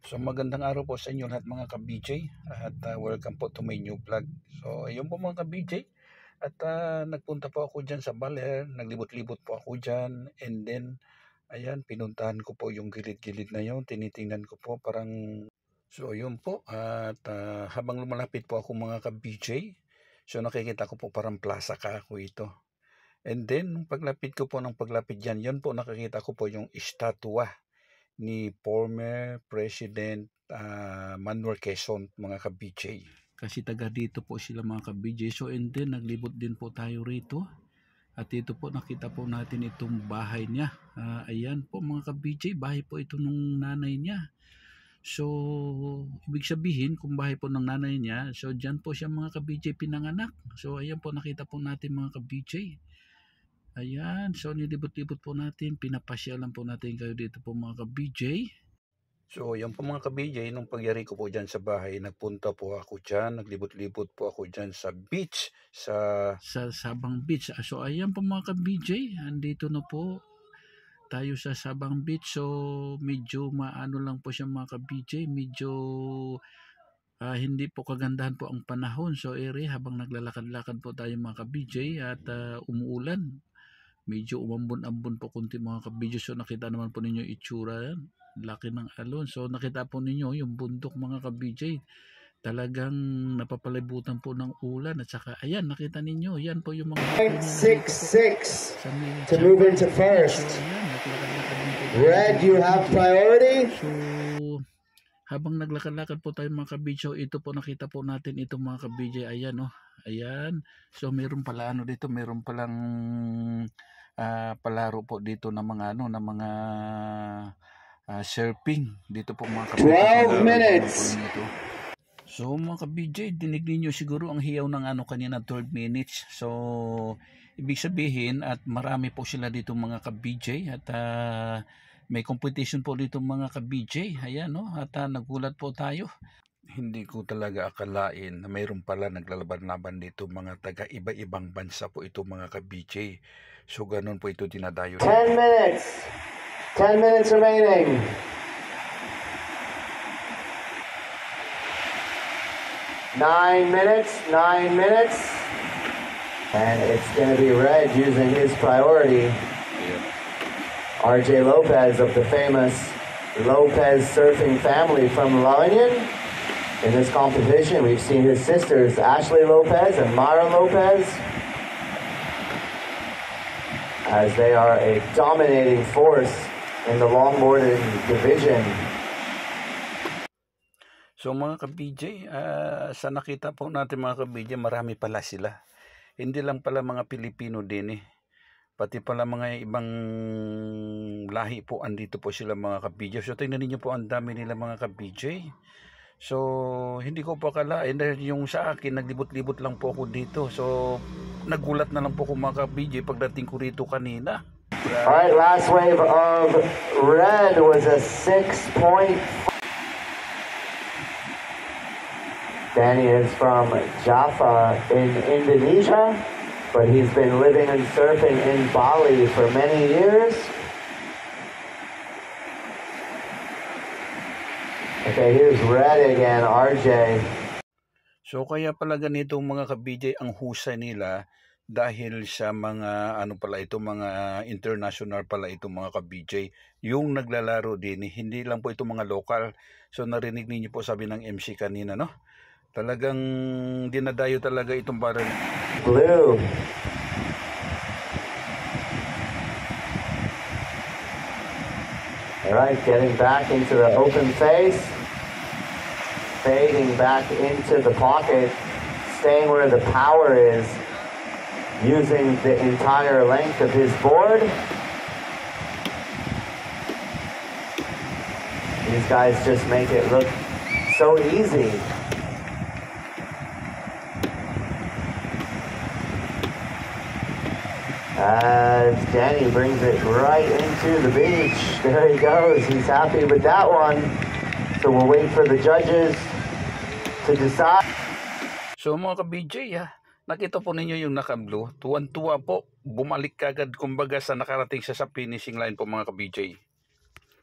So magandang araw po sa inyo lahat mga ka-BJ at welcome po to my new vlog. So ayun po mga ka-BJ at nagpunta po ako dyan sa Baler, naglibot-libot po ako dyan and then ayan pinuntahan ko po yung gilid-gilid na yun, tinitingnan ko po parang so ayun po at habang lumalapit po ako mga ka-BJ so nakikita ko po parang plaza ka ako ito. And then nung paglapit ko po ng paglapit dyan, yun po nakikita ko po yung estatwa ni former President Manuel Quezon mga ka-BJ. Kasi taga dito po sila mga ka-BJ. So and then naglibot din po tayo rito. At dito po nakita po natin itong bahay niya. Ayan po mga ka-BJ, bahay po ito nung nanay niya. So ibig sabihin kung bahay po ng nanay niya, so dyan po siya mga ka-BJ pinanganak. So ayan po nakita po natin mga ka-BJ. Ayan, so nilibot-libot po natin, pinapasyalan po natin kayo dito po mga ka-BJ. So yan po mga ka-BJ, nung pagyari ko po dyan sa bahay, nagpunta po ako dyan, naglibot-libot po ako dyan sa beach, sa Sabang Beach. So ayan po mga ka-BJ, andito na po tayo sa Sabang Beach. So medyo maano lang po siya mga ka-BJ, medyo hindi po kagandahan po ang panahon. So habang naglalakad-lakad po tayo mga ka-BJ at umuulan. Medyo umambon-ambon po kunti mga ka-BJ. So nakita naman po ninyo itsura yan. Laki ng alon. So nakita po ninyo yung bundok mga ka-BJ. Talagang napapalibutan po ng ulan. At saka ayan nakita ninyo. Yan po yung mga 6-6 to move into first. So, ayan, Red, you have priority. So habang naglakad-lakad po tayo mga ka-BJ, so ito po nakita po natin ito mga ka-BJ. Ayan oh. Ayan. So meron pala ano dito, meron palang palaro po dito ng mga ano, ng mga surfing dito po mga ka-BJ. 12 minutes. So mga ka-BJ, dinig niyo siguro ang hiyaw ng ano kanina 12 minutes. So ibig sabihin at marami po sila dito mga ka-BJ at may competition po dito mga ka-BJ. Ayan no, at nagulat po tayo. Hindi ko talaga akalain na mayroon pala naglalaban-laban dito mga taga iba-ibang bansa po ito mga ka-BJ. So ganun po ito dinadayo. 10 minutes. 10 minutes remaining. 9 minutes. 9 minutes. And it's going to be Red using his priority. RJ Lopez of the famous Lopez surfing family from La Union. In this competition, we've seen his sisters, Ashley Lopez and Mara Lopez, as they are a dominating force in the longboarding division. So mga ka-BJ, sa nakita po natin mga ka-BJ, marami pala sila. Hindi lang pala mga Pilipino din pati pala mga ibang lahi po andito po sila mga ka-BJ. So tingnan niyo po ang dami nila mga ka-BJ. So, hindi ko pa akalain dahil yung sa akin, naglibot-libot lang po ako dito. So, nagulat na lang po ko mga ka-BJ pagdating ko rito kanina. Alright, last wave of Red was a 6-point. Danny is from Java in Indonesia, but he's been living and surfing in Bali for many years. Okay, here's Red again, RJ. So kaya pala ganito mga ka-BJ ang husay nila dahil sa mga ano pala ito mga international pala ito mga ka-BJ. Yung naglalaro din hindi lang po ito mga local. So narinig niyo po sabi ng MC kanina no. Talagang dinadayo talaga itong barrel. Blue. Alright, getting back into the open face. Fading back into the pocket, staying where the power is, using the entire length of his board. These guys just make it look so easy. As Danny brings it right into the beach. There he goes. He's happy with that one. So we'll wait for the judges to decide. So mga ka-BJ nakita po ninyo yung naka-blue. Tuwan-tuwa po. Bumalik kagad kumbaga sa nakarating sa finishing line po mga ka-BJ.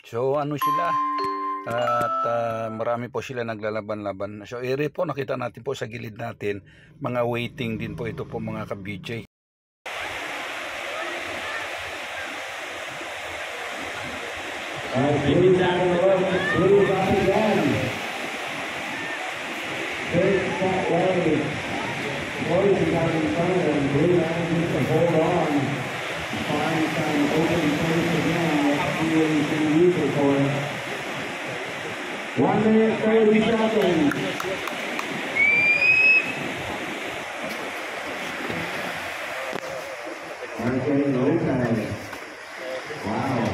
So ano sila? At marami po sila naglalaban-laban. So ere po, nakita natin po sa gilid natin, mga waiting din po ito po mga ka-BJ. Blue down the road, blue up again. Big set way. Boys is out in front of them. Blue manages to hold on. Find some open space again. Let's see what he can use it for. 1 minute, 30 seconds. Okay, Lopez. Wow.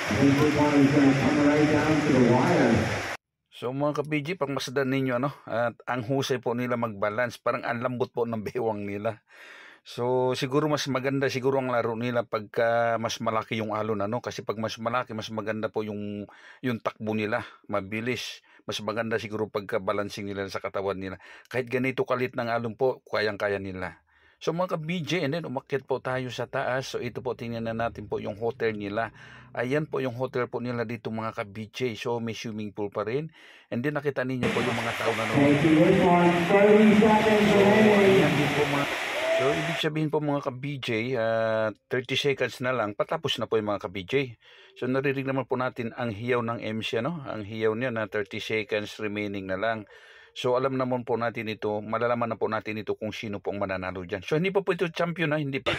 I think this one is going to come right down to the wire. So mga ka-BJ, pagmasdan ninyo at ang husay po nila mag-balance, parang ang lambot po ng bewang nila. So siguro mas maganda siguro ang laro nila pagka mas malaki yung alon kasi pag mas malaki mas maganda po yung takbo nila, mabilis. Mas maganda siguro pagka balancing nila sa katawan nila. Kahit ganito kalit ng alon po, kayang-kaya nila. So mga ka-BJ, and then umakyat po tayo sa taas. So ito po, tingnan na natin po yung hotel nila. Ayan po yung hotel po nila dito mga ka-BJ. So may swimming pool pa rin. And then nakita ninyo po yung mga tao na So ibig sabihin po mga ka-BJ, 30 seconds na lang, patapos na po yung mga ka-BJ. So naririnig naman po natin ang hiyaw ng MC, ang hiyaw niya na 30 seconds remaining na lang. So alam naman po natin ito, malalaman na po natin ito kung sino po ang mananalo dyan. So hindi pa po ito champion hindi pa.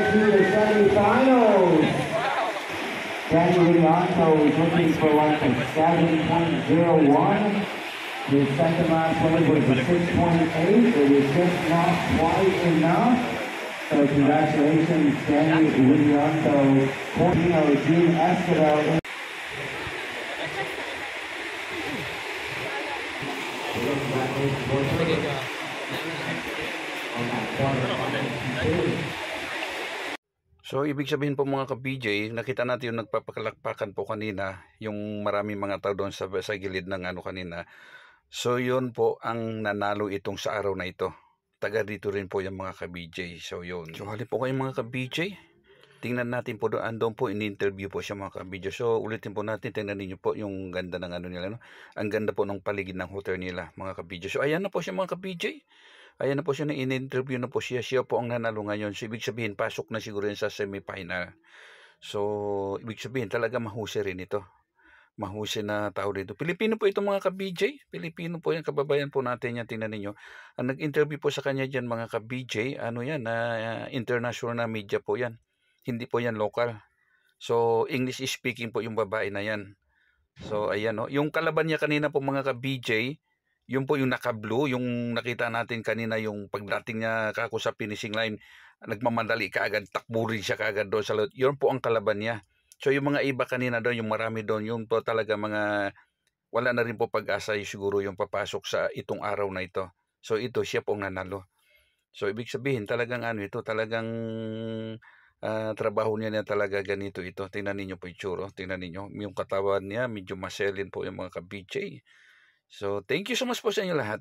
To the semifinals. Danny Rianto is looking for like a 7.01. His second last one was a 6.8. It is just not quite enough. So congratulations, Danny Rianto. Portino, Gene Escobar. So ibig sabihin po mga ka-BJ, nakita natin yung nagpapakalakpakan po kanina, yung maraming mga tao doon sa gilid ng kanina. So yun po ang nanalo itong sa araw na ito. Taga dito rin po yung mga ka-BJ. So yun. So halip po kayong mga ka-BJ. Tingnan natin po doon. Andun po in-interview po siya mga ka-BJ. So ulitin po natin. Tingnan niyo po yung ganda ng nila. Ang ganda po ng paligid ng hotel nila mga ka-BJ. So ayan na po siya mga ka-BJ. Ayan na po siya, na in-interview na po siya. Siya po ang nanalo ngayon. So, ibig sabihin, pasok na siguro yun sa semifinal. So, ibig sabihin, talaga mahusay rin ito. Mahusay na tao dito. Pilipino po ito mga ka-BJ. Pilipino po yan, kababayan po natin yan. Tingnan ninyo. Ang nag-interview po sa kanya dyan mga ka-BJ, international na media po yan. Hindi po yan local. So, English speaking po yung babae na yan. So, ayan yung kalaban niya kanina po mga ka-BJ, yun po yung naka-blue, yung nakita natin kanina yung pagdating niya kako sa finishing line, nagmamadali kaagad, takbo rin siya kaagad doon sa lot. Yun po ang kalaban niya. So yung mga iba kanina doon, yung marami doon, yun po talaga mga wala na rin po pag-asa siguro yung papasok sa itong araw na ito. So ito, siya po ang nanalo. So ibig sabihin talagang ito, talagang trabaho niya talaga ganito ito. Tingnan niyo po yung tsura, tingnan niyo yung katawan niya, medyo maselin po yung mga ka-BJ. So, thank you so much po sa inyo lahat.